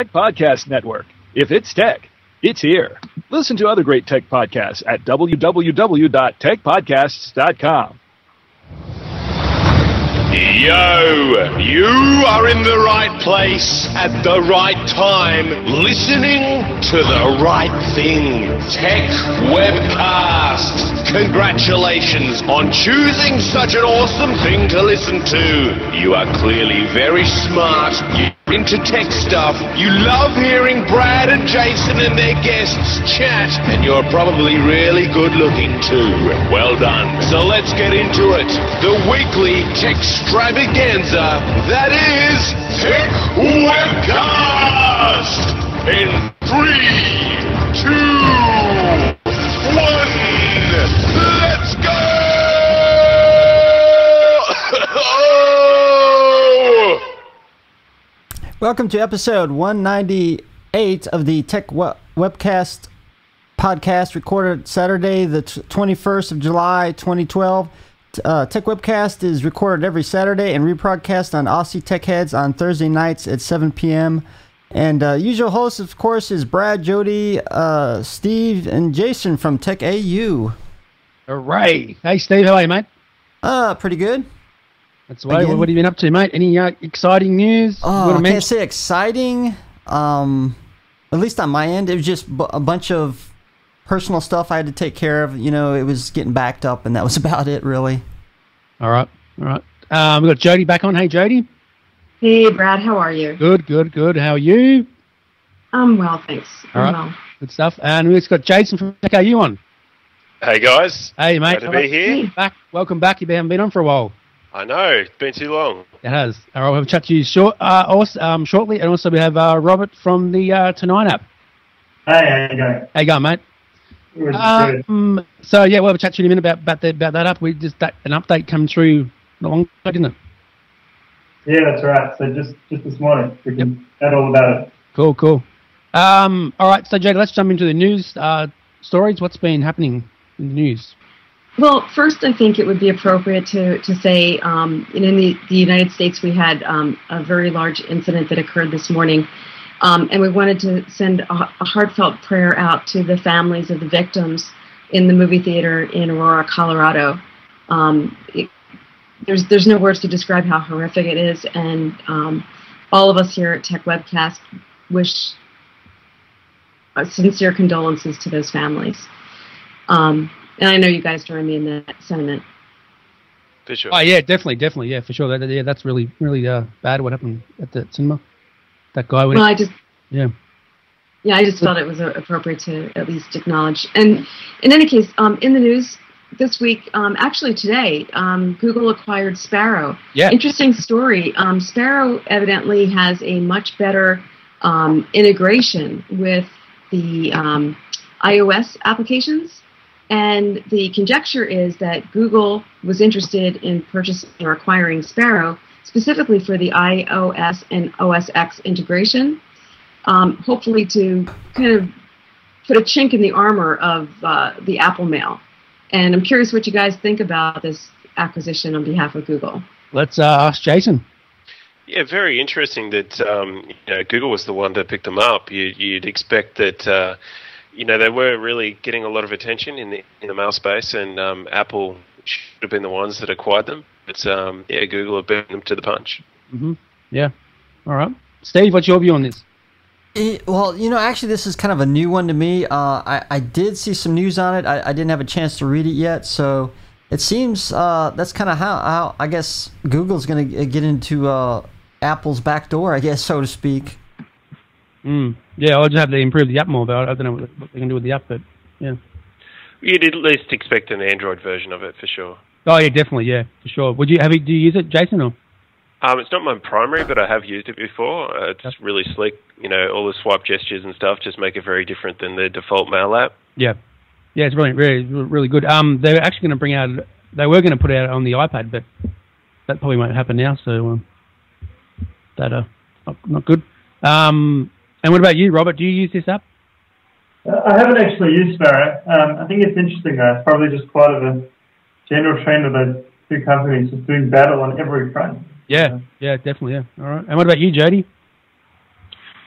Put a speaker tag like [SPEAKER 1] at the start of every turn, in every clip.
[SPEAKER 1] Podcast Network. If it's tech, it's here. Listen to other great tech podcasts at www.techpodcasts.com.
[SPEAKER 2] Yo, you are in the right place at the right time, listening to the right thing. Tech Webcast. Congratulations on choosing such an awesome thing to listen to. You are clearly very smart. You're into tech stuff. You love hearing Brad and Jason and their guests chat. And you're probably really good looking too. Well done. So let's get into it. The weekly tech extravaganza that is Tech Webcast. In 3, 2, 1, let's go!
[SPEAKER 3] Welcome to episode 198 of the Tech Webcast podcast, recorded Saturday, the 21st of July, 2012. Tech Webcast is recorded every Saturday and rebroadcast on Aussie Tech Heads on Thursday nights at 7 p.m. And usual host, of course, is Brad, Jody, Steve, and Jason from Tech AU.
[SPEAKER 4] Hooray! Hey, Steve, how are you, mate?
[SPEAKER 3] Pretty good.
[SPEAKER 4] That's right. What have you been up to, mate? Any exciting news?
[SPEAKER 3] Oh, I can't say exciting. At least on my end, it was just a bunch of personal stuff I had to take care of. You know, it was getting backed up, and that was about it, really. All right. We've
[SPEAKER 4] got Jody back on. Hey, Jody.
[SPEAKER 5] Hey, Brad. How are you?
[SPEAKER 4] Good. How are you?
[SPEAKER 5] I'm well, thanks.
[SPEAKER 4] All right. Well. Good stuff. And we've got Jason from Tech AU on.
[SPEAKER 2] Hey, guys.
[SPEAKER 4] Hey, mate.
[SPEAKER 2] Glad to be here.
[SPEAKER 4] Welcome back. You haven't been on for a while.
[SPEAKER 2] I know. It's been too long.
[SPEAKER 4] It has. All right, we'll have a chat to you shortly. And also we have Robert from the Tonight app.
[SPEAKER 6] Hey, how you going?
[SPEAKER 4] How you going, mate?
[SPEAKER 6] Good.
[SPEAKER 4] So, yeah, we'll have a chat to you in a minute about that app. We just an update come through not long ago, didn't it?
[SPEAKER 6] Yeah, that's right. So just this morning, we can chat all about it.
[SPEAKER 4] Cool. All right, so, Jody, let's jump into the news stories. What's been happening in the news?
[SPEAKER 5] Well, first, I think it would be appropriate to say, in the United States, we had a very large incident that occurred this morning, and we wanted to send a heartfelt prayer out to the families of the victims in the movie theater in Aurora, Colorado. There's no words to describe how horrific it is, and all of us here at Tech Webcast wish sincere condolences to those families. And I know you guys join me in that sentiment.
[SPEAKER 2] For sure.
[SPEAKER 4] Oh, yeah, definitely, yeah, for sure. That's really, really bad what happened at the cinema. That guy went...
[SPEAKER 5] Well, I just
[SPEAKER 4] felt
[SPEAKER 5] it was appropriate to at least acknowledge. And in any case, in the news this week, actually today, Google acquired Sparrow.
[SPEAKER 4] Yeah.
[SPEAKER 5] Interesting story. Sparrow evidently has a much better integration with the iOS applications. And the conjecture is that Google was interested in purchasing or acquiring Sparrow specifically for the iOS and OS X integration, hopefully to kind of put a chink in the armor of the Apple Mail. And I'm curious what you guys think about this acquisition on behalf of Google.
[SPEAKER 4] Let's ask Jason.
[SPEAKER 2] Yeah, very interesting that Google was the one that picked them up. You'd expect that... they were really getting a lot of attention in the mail space, and Apple should have been the ones that acquired them. But Google have beaten them to the punch.
[SPEAKER 4] Mm-hmm. Yeah. All right. Steve, what's your view on this?
[SPEAKER 3] Well, actually, this is kind of a new one to me. I did see some news on it. I didn't have a chance to read it yet, so it seems that's kind of how I guess Google's going to get into Apple's back door, I guess, so to speak.
[SPEAKER 4] Yeah, I'll just have to improve the app more, but I don't know what they can do with the app, but yeah.
[SPEAKER 2] You'd at least expect an Android version of it, for sure.
[SPEAKER 4] Oh, yeah, definitely, yeah, for sure. Do you use it, Jason, or?
[SPEAKER 2] It's not my primary, but I have used it before. It's really slick. All the swipe gestures and stuff just make it very different than the default mail app.
[SPEAKER 4] Yeah. Yeah, it's really, really, really good. They're actually going to bring out... They were going to put it out on the iPad, but that probably won't happen now, so not good. And what about you, Robert? Do you use this app?
[SPEAKER 6] I haven't actually used Sparrow. I think it's interesting, though. It's probably just part of a general trend of those two companies just doing battle on every front.
[SPEAKER 4] Yeah, definitely, yeah. All right. And what about you, Jody?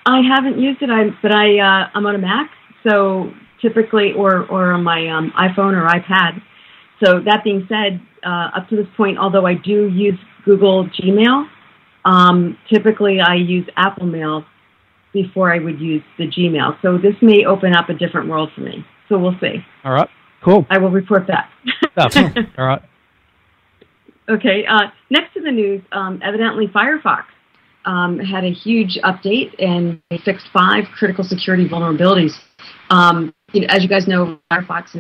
[SPEAKER 5] I haven't used it, but I'm on a Mac, so typically, or on my iPhone or iPad. So that being said, up to this point, although I do use Google Gmail, typically I use Apple Mail before I would use the Gmail. So this may open up a different world for me. So we'll see.
[SPEAKER 4] All right. Cool.
[SPEAKER 5] I will report back.
[SPEAKER 4] All right.
[SPEAKER 5] Okay. Next to the news, evidently Firefox had a huge update and they fixed 5 critical security vulnerabilities. As you guys know, Firefox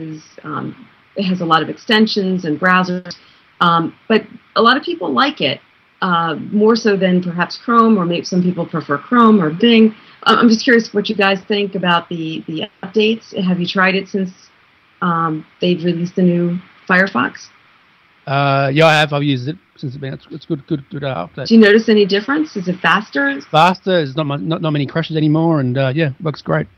[SPEAKER 5] it has a lot of extensions and browsers, but a lot of people like it more so than perhaps Chrome, or maybe some people prefer Chrome or Bing. I'm just curious what you guys think about the updates. Have you tried it since they've released the new Firefox?
[SPEAKER 4] Yeah, I have. I've used it since it's been. It's good update.
[SPEAKER 5] Do you notice any difference? Is it faster?
[SPEAKER 4] It's faster. There's not many crashes anymore, and yeah, works great.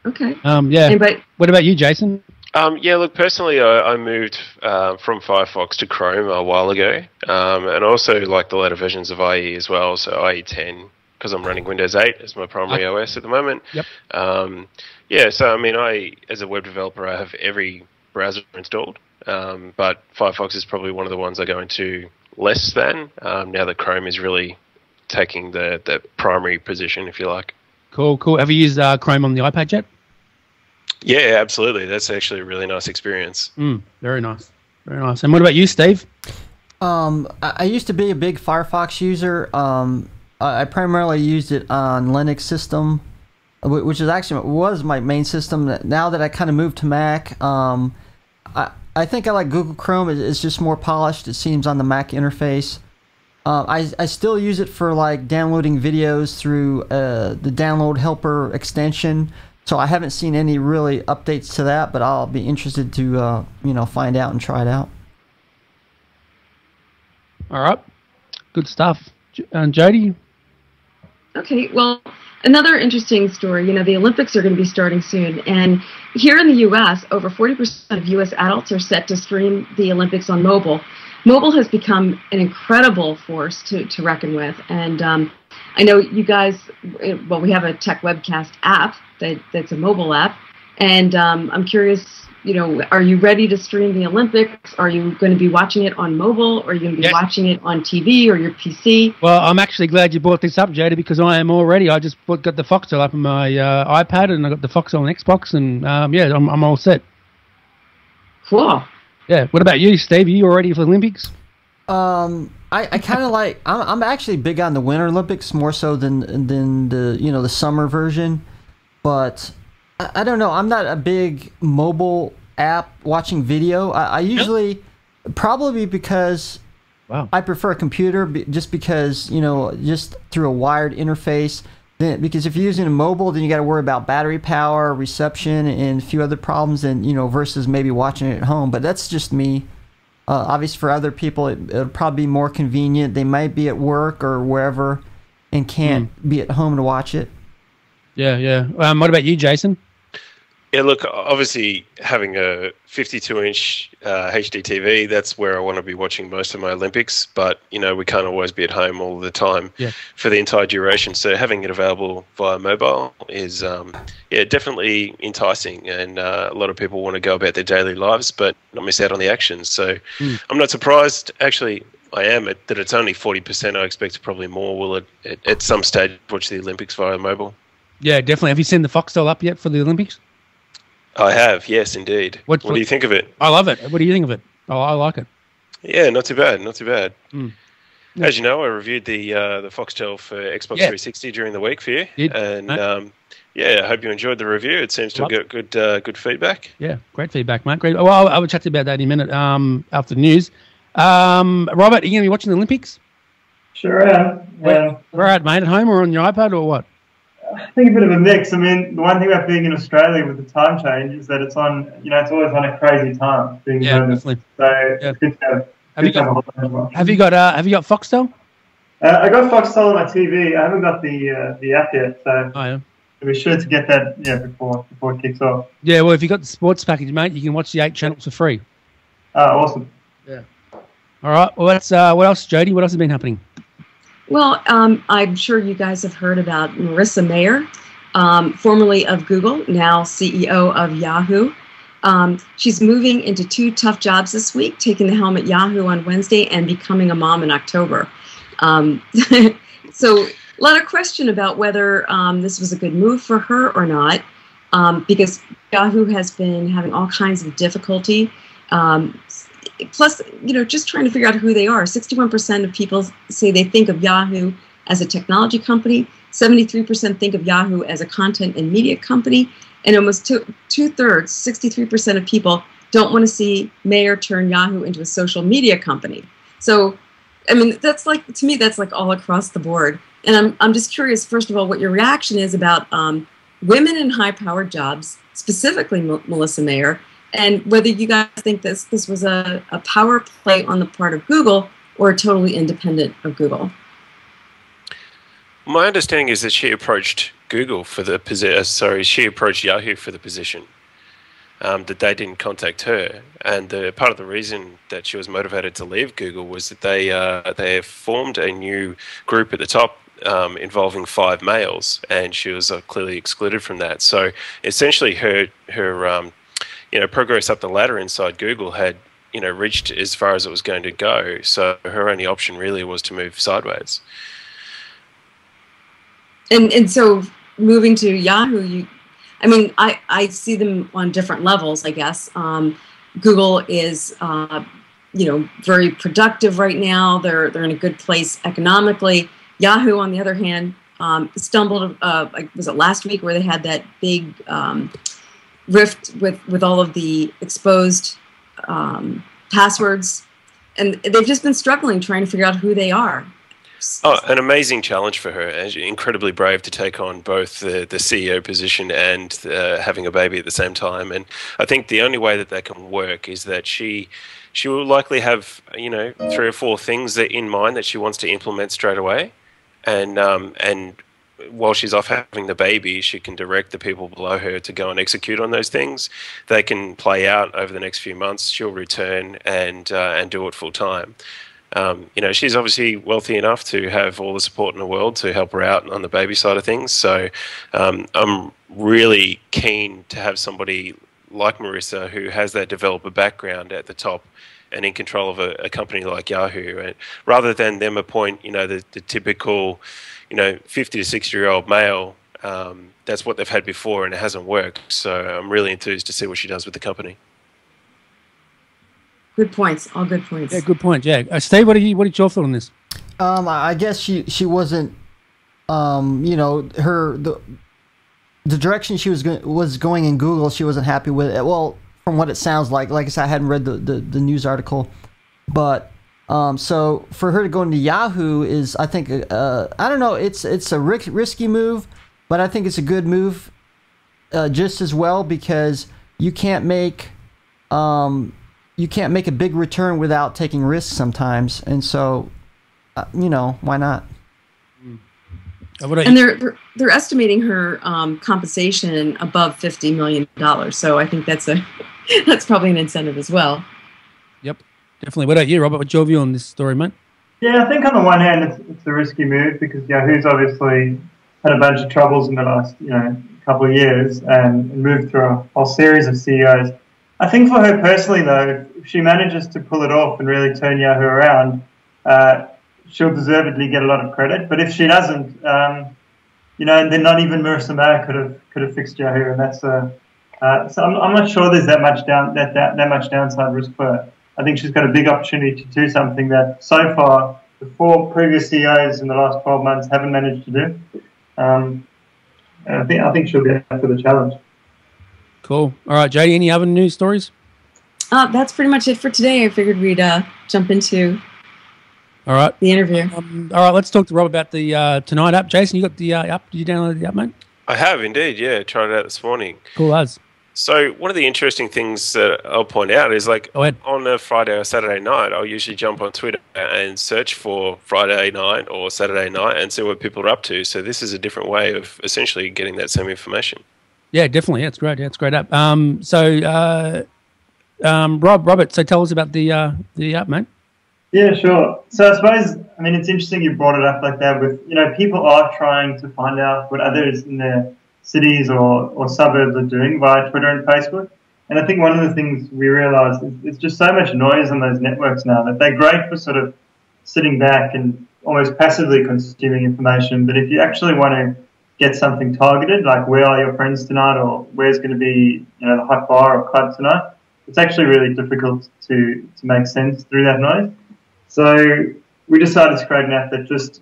[SPEAKER 5] Okay.
[SPEAKER 4] Yeah.
[SPEAKER 5] Anybody?
[SPEAKER 4] What about you, Jason?
[SPEAKER 7] Yeah, look, personally, I moved from Firefox to Chrome a while ago, and also like the later versions of IE as well, so IE 10, because I'm running Windows 8 as my primary OS at the moment.
[SPEAKER 4] Yep.
[SPEAKER 7] Yeah, so I mean, as a web developer, I have every browser installed, but Firefox is probably one of the ones I go into less than, now that Chrome is really taking the primary position, if you like.
[SPEAKER 4] Cool. Have you used Chrome on the iPad yet?
[SPEAKER 7] Yeah, absolutely. That's actually a really nice experience.
[SPEAKER 4] Very nice. And what about you, Steve?
[SPEAKER 3] I used to be a big Firefox user. I primarily used it on Linux system, which was my main system. Now that I kind of moved to Mac, I think I like Google Chrome. It's just more polished, it seems, on the Mac interface. I still use it for like downloading videos through the download helper extension. So I haven't seen any really updates to that, but I'll be interested to find out and try it out.
[SPEAKER 4] All right, good stuff. And Jody?
[SPEAKER 5] Okay, well, another interesting story. The Olympics are going to be starting soon, and here in the U.S., over 40% of U.S. adults are set to stream the Olympics on mobile. Mobile has become an incredible force to reckon with, and I know you guys, well, we have a tech webcast app that's a mobile app, and I'm curious, are you ready to stream the Olympics? Are you going to be watching it on mobile, or are you going to be watching it on TV or your PC?
[SPEAKER 4] Well, I'm actually glad you brought this up, Jody, because I am all ready. I just got the Foxtel up on my iPad, and I got the Foxtel on Xbox, and yeah, I'm all set.
[SPEAKER 5] Cool.
[SPEAKER 4] Yeah. What about you, Steve? Are you all ready for the Olympics?
[SPEAKER 3] I kind of like. I'm actually big on the Winter Olympics more so than the the summer version, but I don't know. I'm not a big mobile app watching video. I usually probably because I prefer a computer just because just through a wired interface. Because if you're using a mobile, then you got to worry about battery power, reception, and a few other problems, and versus maybe watching it at home. But that's just me. Obviously, for other people, it'll probably be more convenient. They might be at work or wherever and can't be at home to watch it.
[SPEAKER 4] Yeah. What about you, Jason?
[SPEAKER 7] Yeah, look, obviously having a 52-inch HD TV, that's where I want to be watching most of my Olympics. But, we can't always be at home all the time for the entire duration. So having it available via mobile is, definitely enticing. And a lot of people want to go about their daily lives but not miss out on the action. So I'm not surprised. Actually, I am that it's only 40%. I expect probably more will at some stage watch the Olympics via mobile. Yeah,
[SPEAKER 4] definitely. Have you seen the Foxtel up yet for the Olympics?
[SPEAKER 7] I have, yes, indeed. What do you think of it?
[SPEAKER 4] I love it. What do you think of it? Oh, I like it.
[SPEAKER 7] Yeah, not too bad. As you know, I reviewed the Foxtel for Xbox 360 during the week for you, and I hope you enjoyed the review. It seems to have got good feedback. Yeah,
[SPEAKER 4] great feedback, mate. Great. Well, I will chat to you about that in a minute after the news. Robert, are you going to be watching the Olympics?
[SPEAKER 6] Sure am.
[SPEAKER 4] Where at, mate? At home or on your iPad or what?
[SPEAKER 6] I think a bit of a mix. I mean, the one thing about being in Australia with the time change is that it's on, it's always on a crazy time.
[SPEAKER 4] Definitely.
[SPEAKER 6] So it's good to have.
[SPEAKER 4] Have you got Foxtel?
[SPEAKER 6] I got Foxtel on my TV. I haven't got the app yet, so I'll be sure to get that before it kicks off.
[SPEAKER 4] Yeah, well, if you got the sports package, mate, you can watch the 8 channels for free.
[SPEAKER 6] Oh, awesome.
[SPEAKER 4] Yeah. All right. Well, that's what else, Jody? What else has been happening?
[SPEAKER 5] Well, I'm sure you guys have heard about Marissa Mayer, formerly of Google, now CEO of Yahoo. She's moving into 2 tough jobs this week, taking the helm at Yahoo on Wednesday and becoming a mom in October. So a lot of question about whether this was a good move for her or not, because Yahoo has been having all kinds of difficulty. Plus, just trying to figure out who they are. 61% of people say they think of Yahoo as a technology company. 73% think of Yahoo as a content and media company. And almost two-thirds, 63% of people don't want to see Mayer turn Yahoo into a social media company. So, I mean, that's like, to me, that's like all across the board. And I'm just curious, first of all, what your reaction is about women in high-powered jobs, specifically Melissa Mayer, and whether you guys think this was a power play on the part of Google or totally independent of Google.
[SPEAKER 7] My understanding is that she approached Google for the position. She approached Yahoo for the position. That they didn't contact her, and part of the reason that she was motivated to leave Google was that they formed a new group at the top involving 5 males, and she was clearly excluded from that. So essentially, her progress up the ladder inside Google had reached as far as it was going to go. So her only option really was to move sideways.
[SPEAKER 5] And so moving to Yahoo, I see them on different levels, I guess. Google is, very productive right now. They're in a good place economically. Yahoo, on the other hand, stumbled, was it last week where they had that big rift with all of the exposed passwords, and they've just been struggling trying to figure out who they are.
[SPEAKER 7] Oh, an amazing challenge for her, and incredibly brave to take on both the CEO position and having a baby at the same time. And I think the only way that can work is that she will likely have 3 or 4 things that in mind that she wants to implement straight away, and while she's off having the baby, she can direct the people below her to go and execute on those things. They can play out over the next few months. She'll return and do it full time. She's obviously wealthy enough to have all the support in the world to help her out on the baby side of things. So I'm really keen to have somebody like Marissa who has that developer background at the top and in control of a company like Yahoo, and rather than them appoint the typical 50 to 60-year-old male. That's what they've had before, and it hasn't worked. So I'm really enthused to see what she does with the company.
[SPEAKER 5] Good points. All good points.
[SPEAKER 4] Yeah, good point, yeah. Steve, what did your thought on this?
[SPEAKER 3] I guess she wasn't, the direction she was going in Google, she wasn't happy with it. Well, from what it sounds like I said, I hadn't read the news article, but so for her to go into Yahoo is, I think, I don't know, it's a risky move, but I think it's a good move just as well, because you can't make a big return without taking risks sometimes, and so why not?
[SPEAKER 5] And they're estimating her compensation above $50 million, so I think that's probably an incentive as well.
[SPEAKER 4] Yep, definitely. What about you, Robert? What's your view on this story, mate?
[SPEAKER 6] Yeah, I think on the one hand it's a risky move because Yahoo's obviously had a bunch of troubles in the last couple of years and moved through a whole series of CEOs. I think for her personally, though, if she manages to pull it off and really turn Yahoo around, she'll deservedly get a lot of credit. But if she doesn't, then not even Marissa Mayer could have fixed Yahoo, and that's so I'm not sure there's that much downside risk for her. I think she's got a big opportunity to do something that so far the 4 previous CEOs in the last 12 months haven't managed to do. And I think she'll be up for the challenge.
[SPEAKER 4] Cool. All right, Jody, any other news stories?
[SPEAKER 5] That's pretty much it for today. I figured we'd jump into the interview.
[SPEAKER 4] All right, let's talk to Rob about the Tonight app. Jason, you got the app? Did you download the app, mate?
[SPEAKER 7] I have indeed, yeah. Tried it out this morning.
[SPEAKER 4] Cool as.
[SPEAKER 7] So one of the interesting things that I'll point out is on a Friday or Saturday night, I'll usually jump on Twitter and search for Friday night or Saturday night and see what people are up to. So this is a different way of essentially getting that same information.
[SPEAKER 4] Yeah, definitely. Yeah, it's great. Yeah, it's a great app. Robert, so tell us about the app, mate.
[SPEAKER 6] Yeah, sure. So I suppose, I mean, it's interesting you brought it up like that with, people are trying to find out what others in their cities or suburbs are doing via Twitter and Facebook. And I think one of the things we realised is there's just so much noise on those networks now that they're great for sort of sitting back and almost passively consuming information. But if you actually want to get something targeted, like where are your friends tonight or where's going to be, the hot bar or club tonight, it's actually really difficult to make sense through that noise. So we decided to create an app that just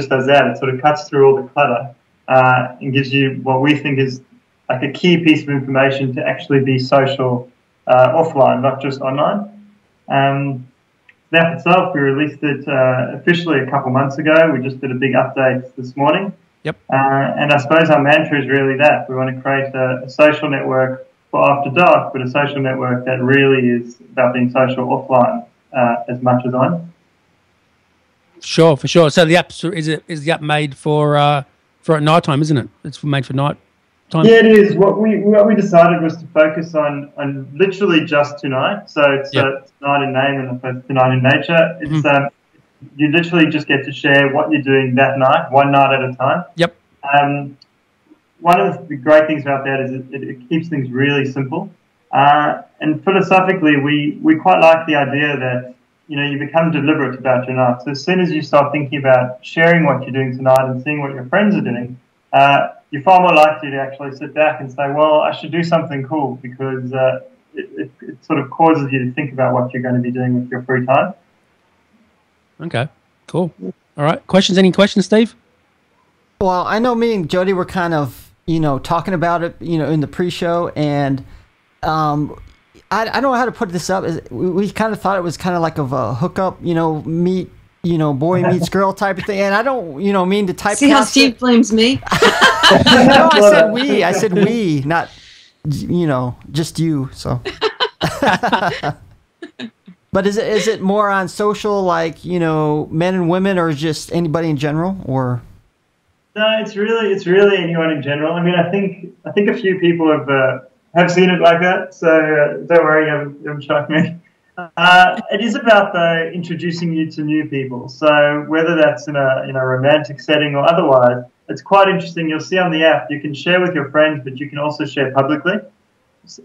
[SPEAKER 6] does that. It sort of cuts through all the clutter and gives you what we think is like a key piece of information to actually be social offline, not just online. The app itself, we released it officially a couple months ago. We just did a big update this morning.
[SPEAKER 4] Yep.
[SPEAKER 6] And I suppose our mantra is really that. We want to create a social network for after dark, but a social network that really is about being social offline as much as on.
[SPEAKER 4] Sure, for sure. So the app is the app made for at night time, isn't it? It's made for night time.
[SPEAKER 6] Yeah, it is. What we decided was to focus on literally just tonight. So it's tonight in name and opposed to tonight in nature. It's you literally just get to share what you're doing that night, one night at a time.
[SPEAKER 4] Yep.
[SPEAKER 6] One of the great things about that is it keeps things really simple. And philosophically, we quite like the idea that, you become deliberate about your night. So as soon as you start thinking about sharing what you're doing tonight and seeing what your friends are doing, you're far more likely to actually sit back and say, well, I should do something cool, because it sort of causes you to think about what you're going to be doing with your free time.
[SPEAKER 4] Okay, cool. All right. Any questions, Steve?
[SPEAKER 3] Well, I know me and Jody were kind of, talking about it, in the pre-show, and I don't know how to put this up. We kind of thought it was kind of like a hookup, boy meets girl type of thing. And I don't, mean to typecast.
[SPEAKER 5] See how Steve blames me?
[SPEAKER 3] No, I said we, not, just you. So. But is it more on social, like, men and women, or just anybody in general, or?
[SPEAKER 6] No, it's really anyone in general. I mean, I think a few people have seen it like that, so don't worry, you haven't shocked me. It is about introducing you to new people. So whether that's in a romantic setting or otherwise, it's quite interesting. You'll see on the app you can share with your friends, but you can also share publicly,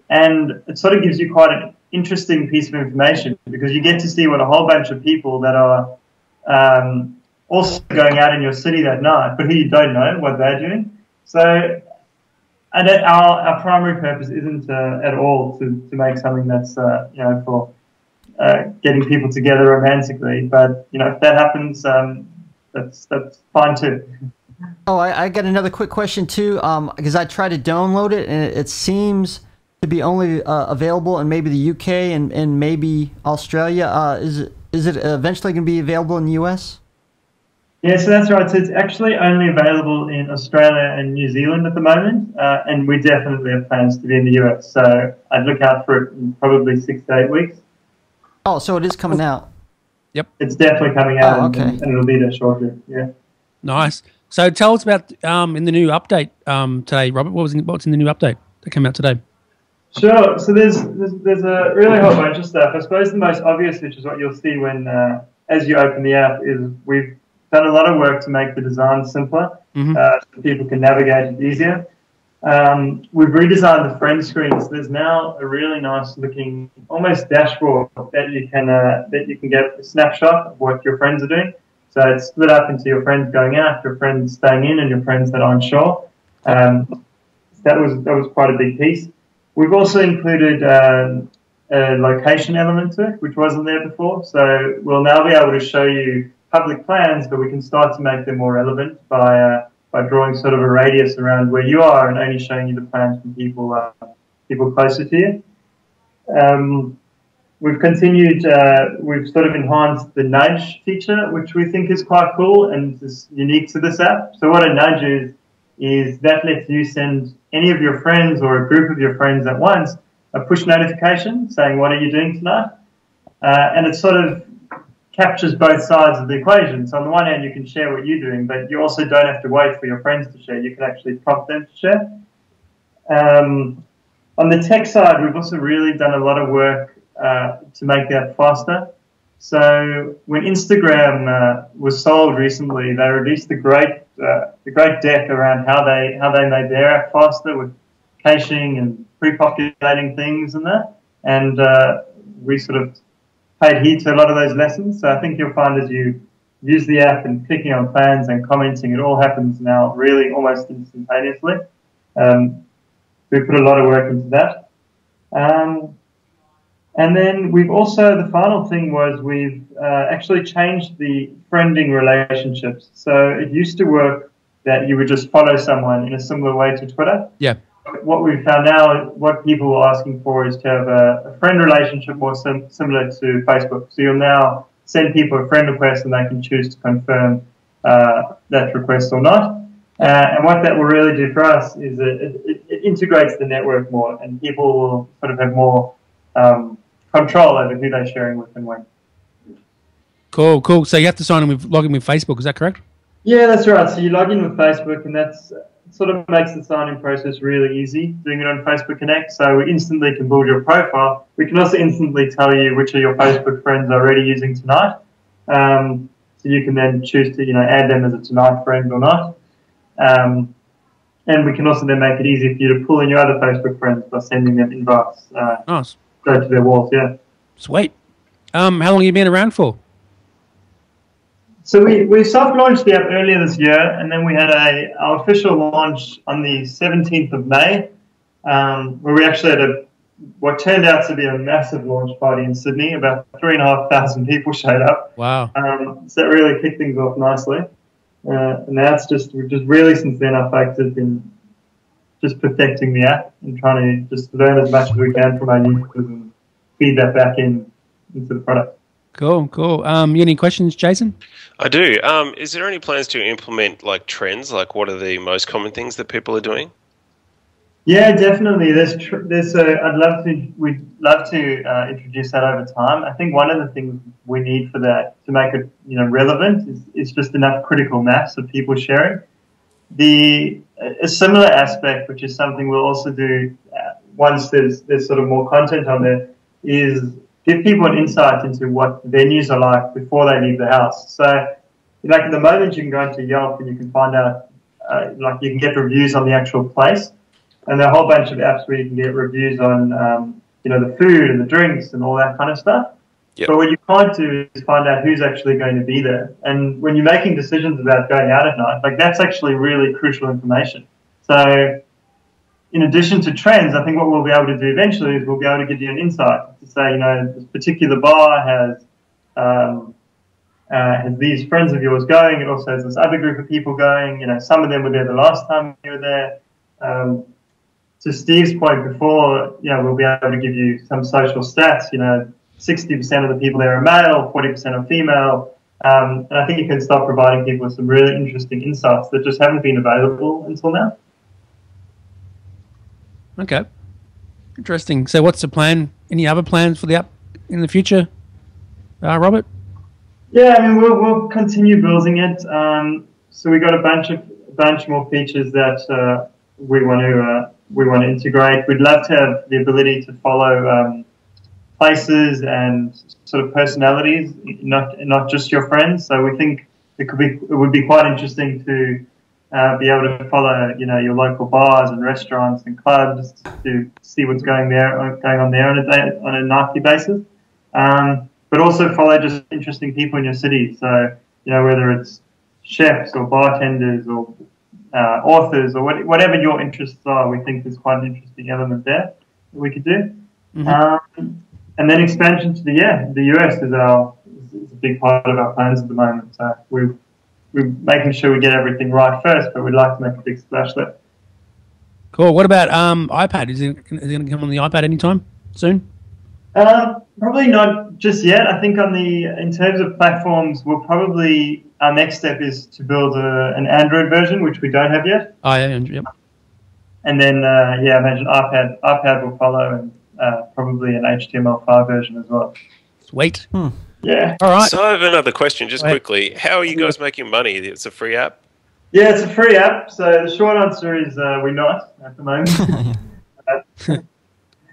[SPEAKER 6] and it sort of gives you quite an interesting piece of information, because you get to see what a whole bunch of people that are also going out in your city that night, but who you don't know what they're doing. So. And our primary purpose isn't at all to make something that's for getting people together romantically. But if that happens, that's fine too.
[SPEAKER 3] Oh, I got another quick question too. Because I tried to download it, and it seems to be only available in maybe the UK and maybe Australia. Is it eventually going to be available in the US?
[SPEAKER 6] Yeah, so that's right. So it's actually only available in Australia and New Zealand at the moment, and we definitely have plans to be in the US. So I'd look out for it in probably 6 to 8 weeks.
[SPEAKER 3] Oh, so it is coming out.
[SPEAKER 4] Yep.
[SPEAKER 6] It's definitely coming out,
[SPEAKER 3] okay.
[SPEAKER 6] and it'll be there shortly. Yeah.
[SPEAKER 4] Nice. So tell us about in the new update today, Robert. What's in the new update that came out today?
[SPEAKER 6] Sure. So there's a really whole bunch of stuff. I suppose the most obvious, which is what you'll see when as you open the app, is we've done a lot of work to make the design simpler, so people can navigate it easier. We've redesigned the friend screen, so there's now a really nice looking, almost dashboard that you can get a snapshot of what your friends are doing. So it's split up into your friends going out, your friends staying in, and your friends that are on shore. That was quite a big piece. We've also included a location element to it, which wasn't there before. So we'll now be able to show you public plans, but we can start to make them more relevant by drawing sort of a radius around where you are and only showing you the plans from people closer to you. We've continued, we've sort of enhanced the nudge feature, which we think is quite cool and is unique to this app. So what a nudge is that lets you send any of your friends or a group of your friends at once a push notification saying, what are you doing tonight? And it sort of captures both sides of the equation. So on the one hand, you can share what you're doing, but you also don't have to wait for your friends to share. You can actually prompt them to share. On the tech side, we've also really done a lot of work to make that faster. So when Instagram was sold recently, they released the great deck around how they made their app faster with caching and pre-populating things and that. And we sort of paid heed to a lot of those lessons. So I think you'll find as you use the app and clicking on plans and commenting, it all happens now really almost instantaneously. We put a lot of work into that. And then we've also, the final thing was we've actually changed the friending relationships. So it used to work that you would just follow someone in a similar way to Twitter.
[SPEAKER 4] Yeah.
[SPEAKER 6] What we've found now, what people are asking for is to have a friend relationship more similar to Facebook. So you'll now send people a friend request and they can choose to confirm that request or not. And what that will really do for us is it integrates the network more, and people will sort of have more control over who they're sharing with and when.
[SPEAKER 4] Cool. So you have to log in with Facebook, is that correct?
[SPEAKER 6] Yeah, that's right. So you log in with Facebook, and that's sort of makes the sign-in process really easy, doing it on Facebook Connect. So we instantly can build your profile. We can also instantly tell you which of your Facebook friends are already using Tonight. So you can then choose to, add them as a Tonight friend or not. And we can also then make it easy for you to pull in your other Facebook friends by sending them invites.
[SPEAKER 4] Nice.
[SPEAKER 6] Go to their walls, yeah.
[SPEAKER 4] Sweet. How long have you been around for?
[SPEAKER 6] So we soft-launched the app earlier this year, and then we had our official launch on the 17th of May, where we actually had what turned out to be a massive launch party in Sydney. About 3,500 people showed up.
[SPEAKER 4] Wow.
[SPEAKER 6] So that really kicked things off nicely. And that's we've just really since then our focus has been just perfecting the app and trying to just learn as much as we can from our users and feed that back into the product.
[SPEAKER 4] Cool. You got any questions, Jason?
[SPEAKER 7] I do. Is there any plans to implement like trends? Like, what are the most common things that people are doing?
[SPEAKER 6] Yeah, definitely. We'd love to introduce that over time. I think one of the things we need for that to make it relevant is just enough critical mass of people sharing. A similar aspect, which is something we'll also do once there's sort of more content on there, is give people an insight into what venues are like before they leave the house. So, like at the moment, you can go into Yelp and you can find out, you can get reviews on the actual place, and there are a whole bunch of apps where you can get reviews on, the food and the drinks and all that kind of stuff. Yep. But what you can't do is find out who's actually going to be there. And when you're making decisions about going out at night, that's actually really crucial information. So, in addition to trends, I think what we'll be able to do eventually is we'll be able to give you an insight to say, this particular bar has these friends of yours going. It also has this other group of people going. Some of them were there the last time you were there. To Steve's point before, we'll be able to give you some social stats. 60% of the people there are male, 40% are female. And I think you can start providing people with some really interesting insights that just haven't been available until now.
[SPEAKER 4] Okay. Interesting. So what's the plan? Any other plans for the app in the future, Robert?
[SPEAKER 6] Yeah, we'll continue building it. So we got a bunch more features that we want to integrate. We'd love to have the ability to follow places and sort of personalities, not just your friends. So we think it would be quite interesting to be able to follow, your local bars and restaurants and clubs to see what's going on there on a nightly basis. But also follow just interesting people in your city. So, whether it's chefs or bartenders or authors or whatever your interests are, we think there's quite an interesting element there that we could do. Mm-hmm. And then expansion to the US is a big part of our plans at the moment. So we're making sure we get everything right first, but we'd like to make a big splash there.
[SPEAKER 4] Cool. What about iPad? Is it going to come on the iPad anytime soon?
[SPEAKER 6] Probably not just yet. I think in terms of platforms, our next step is to build an Android version, which we don't have yet.
[SPEAKER 4] Oh, yeah, yep.
[SPEAKER 6] And then, I imagine iPad will follow, and probably an HTML5 version as well.
[SPEAKER 4] Sweet.
[SPEAKER 6] Yeah.
[SPEAKER 4] All right.
[SPEAKER 7] So I have another question, just quickly. How are you guys making money? It's a free app?
[SPEAKER 6] Yeah, it's a free app. So the short answer is we're not at the moment.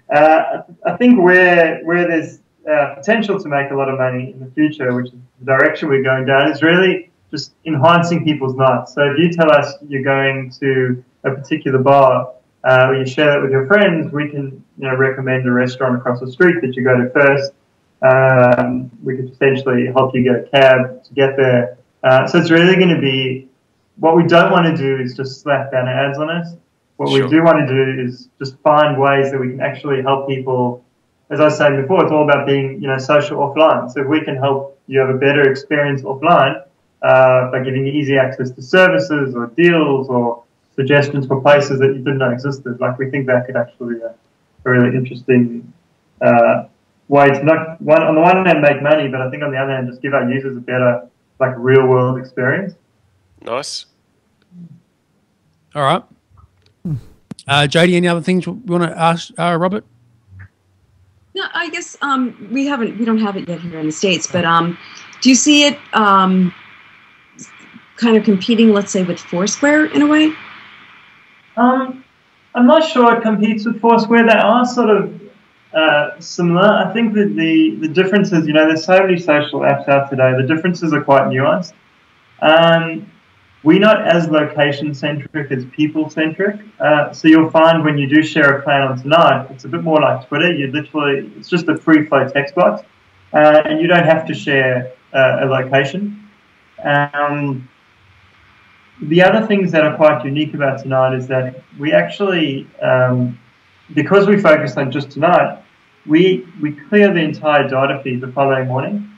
[SPEAKER 6] I think where there's potential to make a lot of money in the future, which is the direction we're going down, is really just enhancing people's nights. So if you tell us you're going to a particular bar, or you share that with your friends, we can recommend a restaurant across the street that you go to first. We could potentially help you get a cab to get there. So it's really going to be, what we don't want to do is just slap banner ads on us. What we do want to do is just find ways that we can actually help people. As I was saying before, it's all about being, social offline. So if we can help you have a better experience offline by giving you easy access to services or deals or suggestions for places that you didn't know existed, we think that could actually be a really interesting way to not, on the one hand, make money, but I think on the other hand, just give our users a better, real world experience.
[SPEAKER 7] Nice.
[SPEAKER 4] All right. Jody, any other things you want to ask Robert?
[SPEAKER 5] No, I guess we don't have it yet here in the States, but do you see it kind of competing, let's say, with Foursquare in a way?
[SPEAKER 6] I'm not sure it competes with Foursquare. They are sort of similar. I think that the differences, there's so many social apps out today, the differences are quite nuanced. We're not as location-centric as people-centric. So you'll find when you do share a plan on Tonight, it's a bit more like Twitter. It's just a free-flow text box, and you don't have to share a location. The other things that are quite unique about Tonight is that we actually, because we focus on just Tonight, we clear the entire data feed the following morning,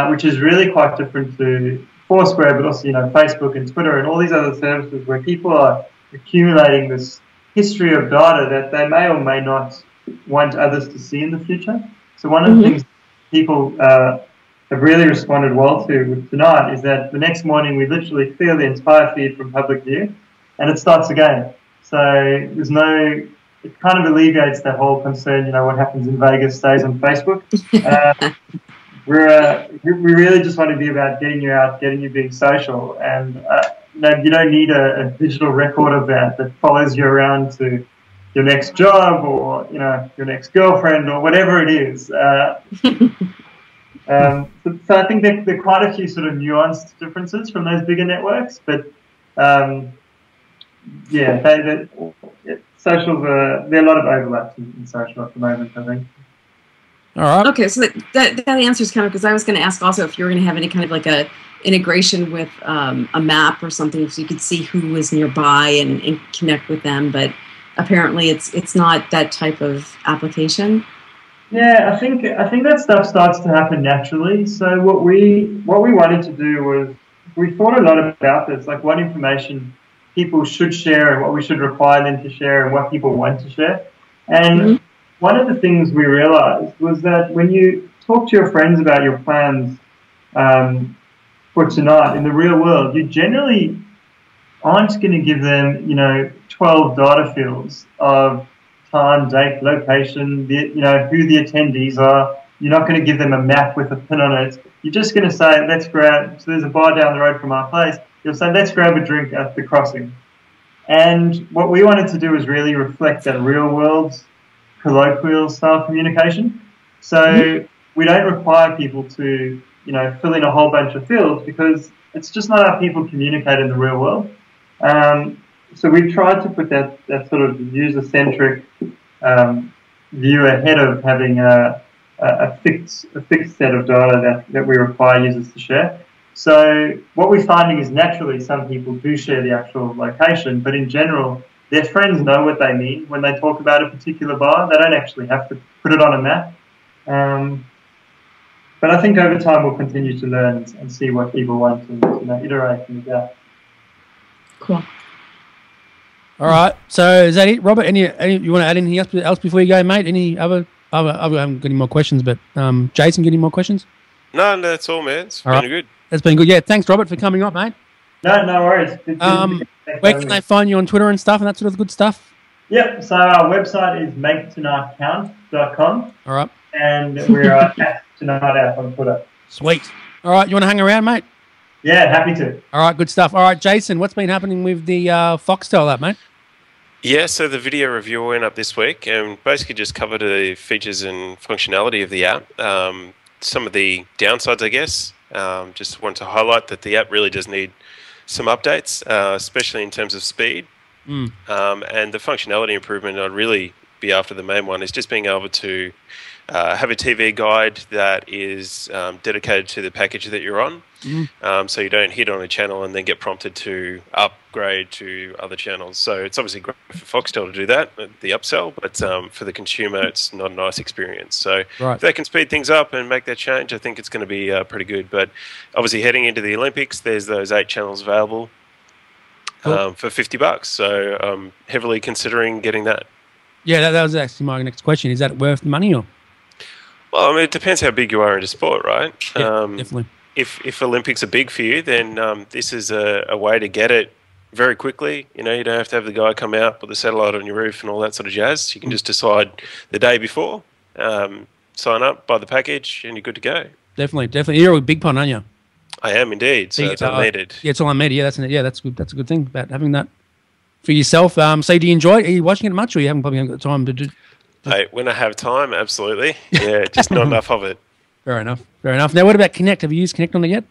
[SPEAKER 6] which is really quite different to Foursquare, but also, Facebook and Twitter and all these other services where people are accumulating this history of data that they may or may not want others to see in the future. So one of the things people have really responded well to with Tonight is that the next morning we literally clear the entire feed from public view and it starts again. So it kind of alleviates that whole concern, what happens in Vegas stays on Facebook. We really just want to be about getting you out, getting you being social, and you don't need a digital record of that follows you around to your next job or your next girlfriend or whatever it is. So I think there are quite a few sort of nuanced differences from those bigger networks, but socials there are a lot of overlaps in social at the moment, I think.
[SPEAKER 4] All right.
[SPEAKER 5] Okay, so that answers kind of, because I was going to ask also if you were going to have any kind of a integration with a map or something so you could see who was nearby and connect with them, but apparently it's not that type of application.
[SPEAKER 6] Yeah, I think that stuff starts to happen naturally. So what we wanted to do was we thought a lot about this, what information people should share and what we should require them to share and what people want to share. And one of the things we realized was that when you talk to your friends about your plans for Tonight in the real world, you generally aren't going to give them, 12 data fields of time, date, location, who the attendees are. You're not going to give them a map with a pin on it. You're just going to say, let's grab, so there's a bar down the road from our place. You'll say, let's grab a drink at the crossing. And what we wanted to do was really reflect that real world colloquial style communication. So we don't require people to, fill in a whole bunch of fields because it's just not how people communicate in the real world. So we've tried to put that sort of user-centric view ahead of having a fixed set of data that we require users to share. So what we're finding is naturally some people do share the actual location, but in general, their friends know what they mean when they talk about a particular bar. They don't actually have to put it on a map. But I think over time we'll continue to learn and see what people want and iterate things out.
[SPEAKER 5] Cool.
[SPEAKER 4] All right. So is that it, Robert? Any you want to add anything else before you go, mate? Any other? I haven't got any more questions, but Jason, get any more questions?
[SPEAKER 7] No, that's all, man. It's been good.
[SPEAKER 4] That's been good. Yeah, thanks, Robert, for coming up, mate.
[SPEAKER 6] No worries.
[SPEAKER 4] Where can they find you on Twitter and stuff and that sort of good stuff?
[SPEAKER 6] Yep. So our website is maketonightcount.com.
[SPEAKER 4] All right.
[SPEAKER 6] And we're at Tonight App on Twitter.
[SPEAKER 4] Sweet. All right. You want to hang around, mate?
[SPEAKER 6] Yeah, happy to.
[SPEAKER 4] All right. Good stuff. All right, Jason, what's been happening with the Foxtel app, mate?
[SPEAKER 7] Yeah, so the video review went up this week and basically just covered the features and functionality of the app. Some of the downsides, I guess. Just want to highlight that the app really does need some updates, especially in terms of speed. And the functionality improvement I'd really be after the main one is just being able to have a TV guide that is dedicated to the package that you're on. So you don't hit on a channel and then get prompted to upgrade to other channels. So it's obviously great for Foxtel to do that, the upsell, but for the consumer, it's not a nice experience. So if they can speed things up and make that change, I think it's going to be pretty good. But obviously heading into the Olympics, there's those 8 channels available for $50. So I'm heavily considering getting that.
[SPEAKER 4] Yeah, that was actually my next question. Is that worth the money or?
[SPEAKER 7] Well, I mean, it depends how big you are into sport, right?
[SPEAKER 4] Yeah, definitely.
[SPEAKER 7] If Olympics are big for you, then this is a way to get it very quickly. You know, you don't have to have the guy come out, put the satellite on your roof and all that sort of jazz. You can just decide the day before, sign up, buy the package, and you're good to go.
[SPEAKER 4] Definitely. You're a big pun, aren't you?
[SPEAKER 7] I am indeed. So it's unneeded. Yeah,
[SPEAKER 4] it's all unneeded. Yeah, that's good. That's a good thing about having that for yourself. So do you enjoy it? Are you watching it much, or you haven't probably got the time to do?
[SPEAKER 7] Hey, when I have time, absolutely. Yeah, just not enough of it.
[SPEAKER 4] Fair enough. Now, what about Connect? Have you used Connect on it yet?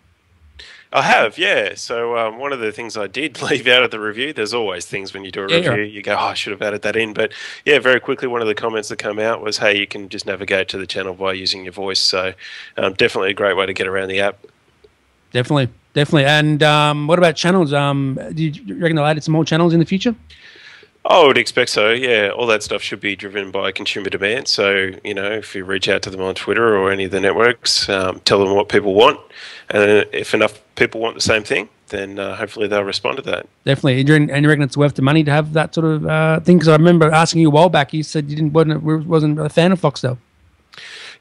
[SPEAKER 7] I have, yeah. So one of the things I did leave out of the review, there's always things when you do a review, you go, I should have added that in. But yeah, very quickly, one of the comments that came out was, hey, you can just navigate to the channel by using your voice. So definitely a great way to get around the app.
[SPEAKER 4] Definitely. And what about channels? Do you reckon they'll add some more channels in the future?
[SPEAKER 7] I would expect so, yeah. All that stuff should be driven by consumer demand. So, you know, if you reach out to them on Twitter or any of the networks, tell them what people want. And if enough people want the same thing, then hopefully they'll respond to that.
[SPEAKER 4] Definitely. And you reckon it's worth the money to have that sort of thing? Because I remember asking you a while back, you said you wasn't a fan of Foxtel.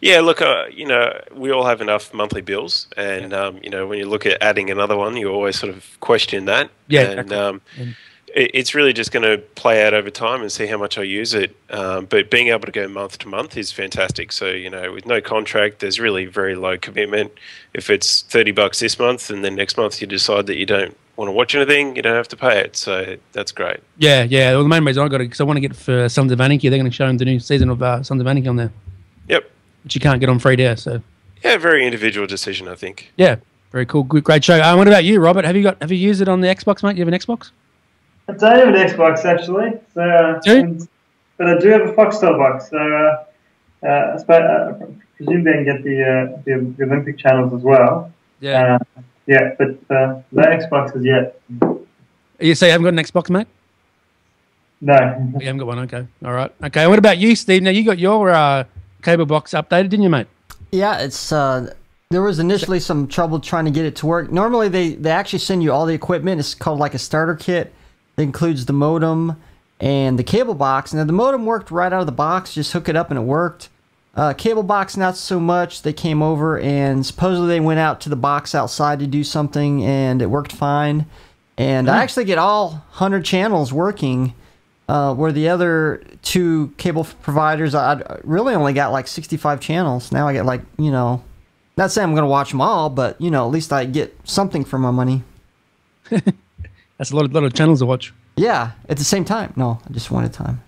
[SPEAKER 7] Yeah, look, you know, we all have enough monthly bills. And, you know, when you look at adding another one, you always sort of question that.
[SPEAKER 4] Yeah,
[SPEAKER 7] and,
[SPEAKER 4] exactly.
[SPEAKER 7] It's really just going to play out over time and see how much I use it. But being able to go month to month is fantastic. So, you know, with no contract, there's really very low commitment. If it's $30 this month and then next month you decide that you don't want to watch anything, you don't have to pay it. So that's great. Yeah.
[SPEAKER 4] Well, the main reason I got it because I want to get for Sons of Anarchy. They're going to show them the new season of Sons of Anarchy on there.
[SPEAKER 7] Yep.
[SPEAKER 4] Which you can't get on free there. So.
[SPEAKER 7] Yeah, very individual decision, I think.
[SPEAKER 4] Yeah, very cool. Good, great show. What about you, Robert? Have you used it on the Xbox, mate? You have an Xbox?
[SPEAKER 6] I don't have an Xbox actually, but I do have a Foxtel box. So I presume they can get the Olympic channels as well.
[SPEAKER 4] Yeah.
[SPEAKER 6] But no Xbox as yet.
[SPEAKER 4] You say you haven't got an Xbox, mate?
[SPEAKER 6] No.
[SPEAKER 4] You haven't got one. Okay. All right. Okay. What about you, Steve? Now you got your cable box updated, didn't you, mate?
[SPEAKER 3] Yeah. It's there was initially some trouble trying to get it to work. Normally they actually send you all the equipment. It's called like a starter kit. It includes the modem and the cable box. Now, the modem worked right out of the box. Just hook it up and it worked. Cable box, not so much. They came over and supposedly they went out to the box outside to do something and it worked fine. And I actually get all 100 channels working where the other 2 cable providers, I really only got like 65 channels. Now I get like, you know, not saying I'm going to watch them all, but, you know, at least I get something for my money.
[SPEAKER 4] That's a lot of channels to watch.
[SPEAKER 3] Yeah, at the same time. No, just one at a time.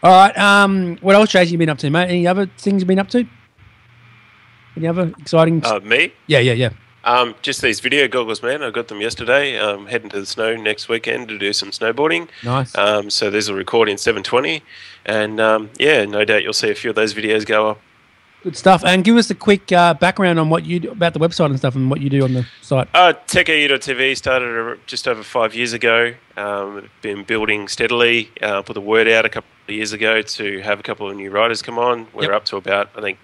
[SPEAKER 4] All right. What else, Jason, you been up to, mate? Any other things you've been up to? Any other exciting?
[SPEAKER 7] Me?
[SPEAKER 4] Yeah.
[SPEAKER 7] Just these video goggles, man. I got them yesterday. Heading to the snow next weekend to do some snowboarding.
[SPEAKER 4] Nice.
[SPEAKER 7] So these will record in 720, and yeah, no doubt you'll see a few of those videos go up.
[SPEAKER 4] Good stuff. And give us a quick background on what you do, about the website and stuff and what you do on the site.
[SPEAKER 7] TechAU.tv started just over 5 years ago. Been building steadily. Put the word out a couple of years ago to have a couple of new writers come on. We're up to about, I think,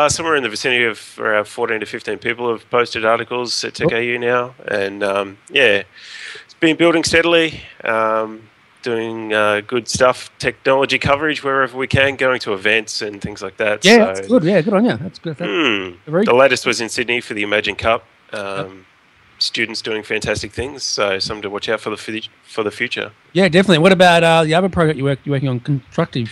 [SPEAKER 7] somewhere in the vicinity of around 14 to 15 people have posted articles at TechAU now. And yeah, it's been building steadily. Doing good stuff, technology coverage wherever we can, going to events and things like that.
[SPEAKER 4] Yeah, so, that's good. Yeah, good on you. That's good.
[SPEAKER 7] The latest was in Sydney for the Imagine Cup. Students doing fantastic things, so something to watch out for the future.
[SPEAKER 4] Yeah, definitely. What about the other project you're working on, Constructive?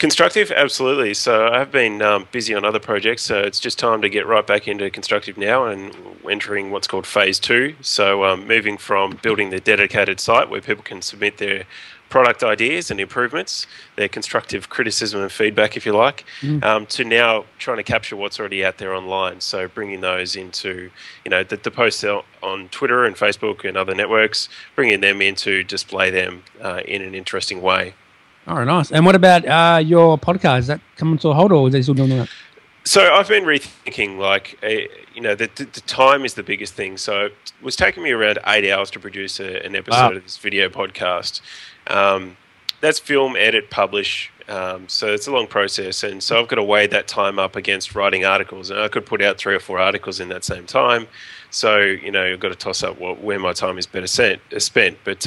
[SPEAKER 7] Constructive, absolutely. So I've been busy on other projects, so it's just time to get right back into Constructive now and entering what's called Phase 2. So moving from building the dedicated site where people can submit their product ideas and improvements, their constructive criticism and feedback, if you like, to now trying to capture what's already out there online. So bringing those into, the posts on Twitter and Facebook and other networks, bringing them in to display them in an interesting way.
[SPEAKER 4] All right, nice. And what about your podcast? Is that coming to a halt, or is they still doing that?
[SPEAKER 7] So I've been rethinking, the time is the biggest thing. So it was taking me around 8 hours to produce an episode of this video podcast. That's film, edit, publish. So it's a long process. And so I've got to weigh that time up against writing articles. And I could put out 3 or 4 articles in that same time. So, I've got to toss up where my time is better spent. But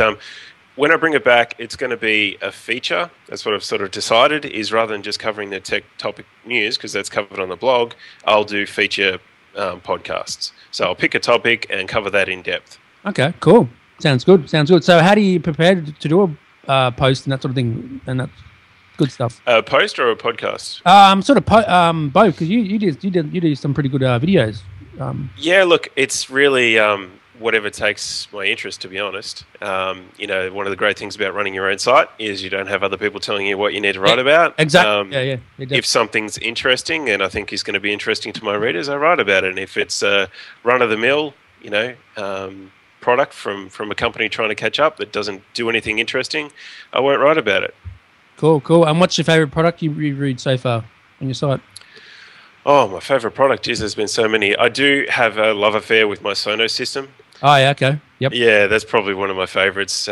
[SPEAKER 7] when I bring it back, it's going to be a feature. That's what I've sort of decided, is rather than just covering the tech topic news, because that's covered on the blog, I'll do feature podcasts. So I'll pick a topic and cover that in depth.
[SPEAKER 4] Okay, cool. Sounds good. So how do you prepare to do a post and that sort of thing? And that's good stuff.
[SPEAKER 7] A post or a podcast?
[SPEAKER 4] Sort of both, because you did some pretty good videos.
[SPEAKER 7] Yeah, look, it's really whatever takes my interest, to be honest. One of the great things about running your own site is you don't have other people telling you what you need to write about.
[SPEAKER 4] Exactly.
[SPEAKER 7] If something's interesting and I think is going to be interesting to my readers, I write about it. And if it's a run-of-the-mill, product from a company trying to catch up that doesn't do anything interesting, I won't write about it.
[SPEAKER 4] Cool. And what's your favourite product you reviewed so far on your site?
[SPEAKER 7] Oh, my favourite product, geez, there's been so many. I do have a love affair with my Sonos system.
[SPEAKER 4] Oh, yeah, okay. Yep.
[SPEAKER 7] Yeah, that's probably one of my favourites.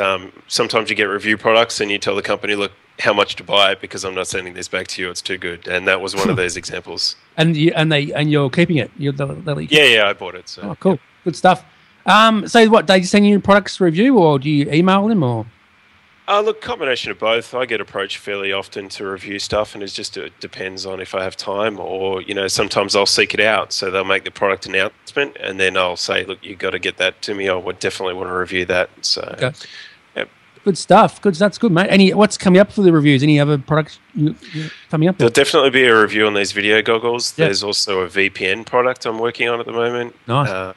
[SPEAKER 7] Sometimes you get review products and you tell the company, look, how much to buy it because I'm not sending this back to you. It's too good. And that was one of those examples.
[SPEAKER 4] And you're keeping it?
[SPEAKER 7] Yeah, I bought it. So.
[SPEAKER 4] Oh, cool. Good stuff. So what, they send you products to review, or do you email them, or?
[SPEAKER 7] Look, combination of both. I get approached fairly often to review stuff, and it depends on if I have time, or sometimes I'll seek it out. So they'll make the product announcement, and then I'll say, "Look, you got to get that to me. I would definitely want to review that." So,
[SPEAKER 4] okay.
[SPEAKER 7] Yep.
[SPEAKER 4] Good stuff. That's good, mate. What's coming up for the reviews? Any other products coming up?
[SPEAKER 7] There'll definitely be a review on these video goggles. Yep. There's also a VPN product I'm working on at the moment.
[SPEAKER 4] Nice.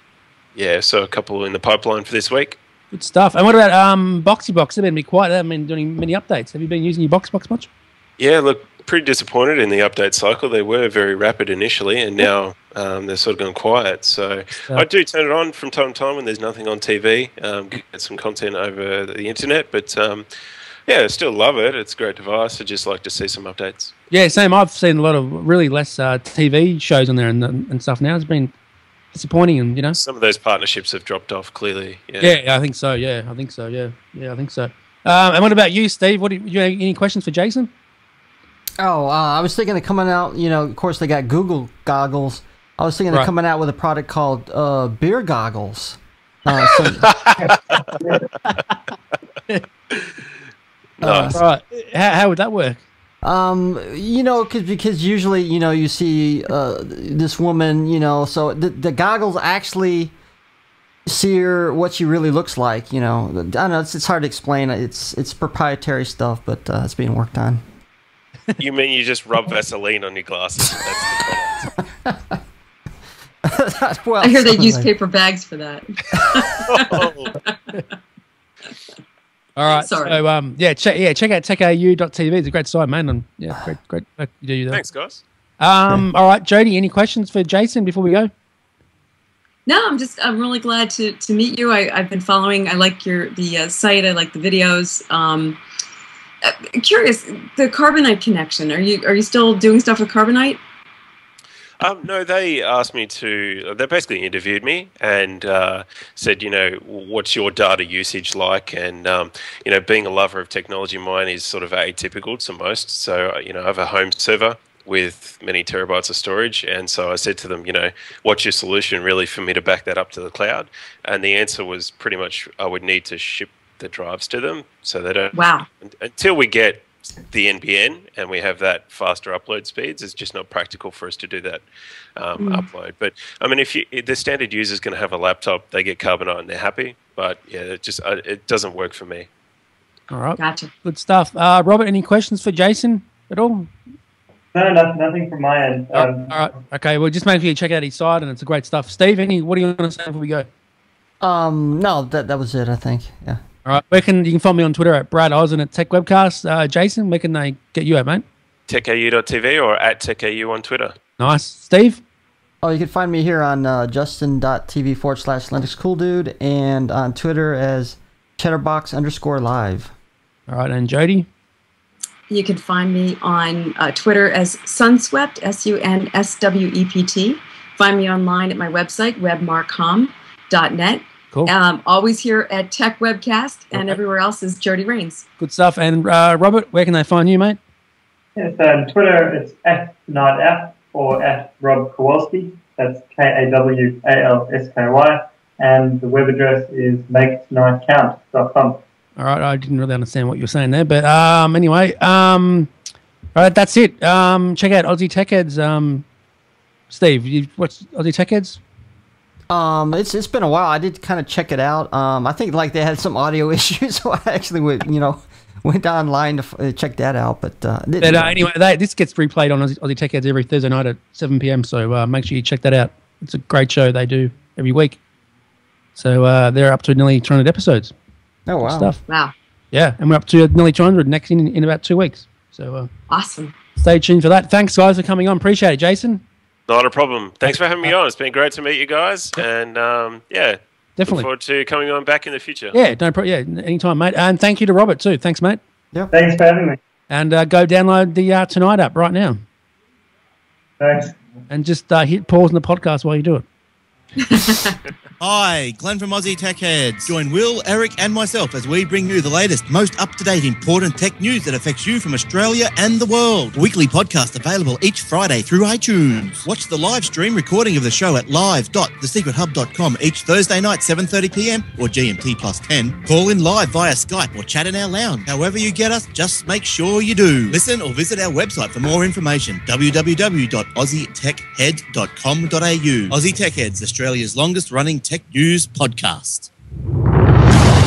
[SPEAKER 7] So a couple in the pipeline for this week.
[SPEAKER 4] Good stuff. And what about BoxyBox? They've been quiet. They haven't been doing many updates. Have you been using your BoxyBox much?
[SPEAKER 7] Yeah, look, pretty disappointed in the update cycle. They were very rapid initially, and now they're sort of gone quiet. So I do turn it on from time to time when there's nothing on TV, get some content over the internet. But I still love it. It's a great device. I just like to see some updates.
[SPEAKER 4] Yeah, same. I've seen a lot of really less TV shows on there and stuff now. It's been disappointing, and
[SPEAKER 7] some of those partnerships have dropped off clearly.
[SPEAKER 4] Yeah, I think so. I think so. And what about you, Steve? You have any questions for Jason?
[SPEAKER 3] I was thinking of coming out. Of course, they got Google goggles. I was thinking of coming out with a product called beer goggles.
[SPEAKER 7] Nice.
[SPEAKER 4] Right. How would that work?
[SPEAKER 3] Because usually, you see this woman, so the goggles actually see her what she really looks like. I don't know. It's hard to explain. It's proprietary stuff, but it's being worked on.
[SPEAKER 7] You mean you just rub Vaseline on your glasses? That's the product.
[SPEAKER 5] Well, I hear they use paper bags for that.
[SPEAKER 4] All right.
[SPEAKER 5] Sorry.
[SPEAKER 4] So check out techau.tv. It's a great site, man. And great you do that.
[SPEAKER 7] Thanks, guys.
[SPEAKER 4] All right, Jody. Any questions for Jason before we go?
[SPEAKER 5] No, I'm really glad to meet you. I've been following. I like the site. I like the videos. Curious, the Carbonite connection. Are you still doing stuff with Carbonite?
[SPEAKER 7] No, they asked me to. They basically interviewed me and said, what's your data usage like? And being a lover of technology, mine is sort of atypical to most. So I have a home server with many terabytes of storage, and so I said to them, what's your solution really for me to back that up to the cloud? And the answer was pretty much I would need to ship the drives to them, so they don't.
[SPEAKER 5] Wow.
[SPEAKER 7] Until we get the NBN and we have that faster upload speeds, it's just not practical for us to do that upload. But I mean, if the standard user is going to have a laptop, they get Carbonite and they're happy. But yeah, it doesn't work for me.
[SPEAKER 4] All right,
[SPEAKER 5] gotcha.
[SPEAKER 4] Good stuff. Robert, any questions for Jason? at all?
[SPEAKER 6] No, nothing from my end.
[SPEAKER 4] All right. Okay. Well, just make sure you check out his site, and it's great stuff. Steve, what do you want to say before we go?
[SPEAKER 3] No, that was it. I think. Yeah.
[SPEAKER 4] All right. You can follow me on Twitter at Brad Oz and at Tech Webcast. Jason, where can they get you at, mate?
[SPEAKER 7] TechAU.tv or at TechAU on Twitter.
[SPEAKER 4] Nice. Steve?
[SPEAKER 3] Oh, you can find me here on justin.tv/LinuxCoolDude and on Twitter as Cheddarbox_live.
[SPEAKER 4] All right. And Jody?
[SPEAKER 5] You can find me on Twitter as Sunswept, SUNSWEPT. Find me online at my website, webmarcom.net.
[SPEAKER 4] Cool.
[SPEAKER 5] Always here at Tech Webcast, and everywhere else is Jody Rains.
[SPEAKER 4] Good stuff. And Robert, where can they find you, mate?
[SPEAKER 6] Yes, on Twitter, it's @TonightF or @Rob Kowalski. That's KAWALSKY. And the web address is maketonightcount.com.
[SPEAKER 4] All right, I didn't really understand what you were saying there, but anyway, all right, that's it. Check out Aussie Tech Heads. Steve, you watch Aussie Tech Heads?
[SPEAKER 3] It's been a while. I did kind of check it out. I think like they had some audio issues, so I actually went online to check that out. But
[SPEAKER 4] anyway, this gets replayed on Aussie Tech Heads every Thursday night at 7 p.m. So make sure you check that out. It's a great show they do every week. So they're up to nearly 200 episodes.
[SPEAKER 3] Oh, wow.
[SPEAKER 5] Stuff. Wow.
[SPEAKER 4] Yeah, and we're up to nearly 200 next in about 2 weeks. So
[SPEAKER 5] awesome.
[SPEAKER 4] Stay tuned for that. Thanks, guys, for coming on. Appreciate it, Jason.
[SPEAKER 7] Not a problem. Thanks for having me on. It's been great to meet you guys. And,
[SPEAKER 4] definitely.
[SPEAKER 7] Look forward to coming on back in the future.
[SPEAKER 4] Yeah, anytime, mate. And thank you to Robert, too. Thanks, mate.
[SPEAKER 3] Yeah.
[SPEAKER 6] Thanks for having me.
[SPEAKER 4] And go download the Tonight app right now.
[SPEAKER 6] Thanks.
[SPEAKER 4] And just hit pause on the podcast while you do it.
[SPEAKER 8] Hi, Glenn from Aussie Tech Heads. Join Will, Eric and myself as we bring you the latest, most up-to-date, important tech news that affects you from Australia and the world. Weekly podcast available each Friday through iTunes. Watch the live stream recording of the show at live.thesecrethub.com each Thursday night, 7:30pm or GMT +10. Call in live via Skype or chat in our lounge. However you get us, just make sure you do. Listen or visit our website for more information, www.aussietechhead.com.au. Aussie Tech Heads, Australia's longest running tech news podcast.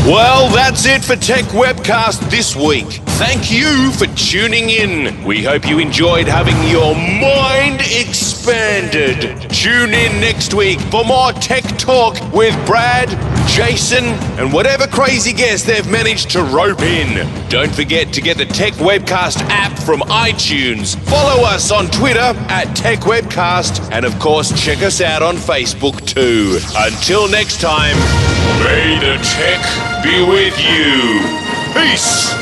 [SPEAKER 2] Well, that's it for Tech Webcast this week. Thank you for tuning in. We hope you enjoyed having your mind expanded. Tune in next week for more tech talk with Brad, Jason, and whatever crazy guest they've managed to rope in. Don't forget to get the Tech Webcast app from iTunes. Follow us on Twitter @Tech Webcast, and of course check us out on Facebook too. Until next time, may the tech be with you. Peace.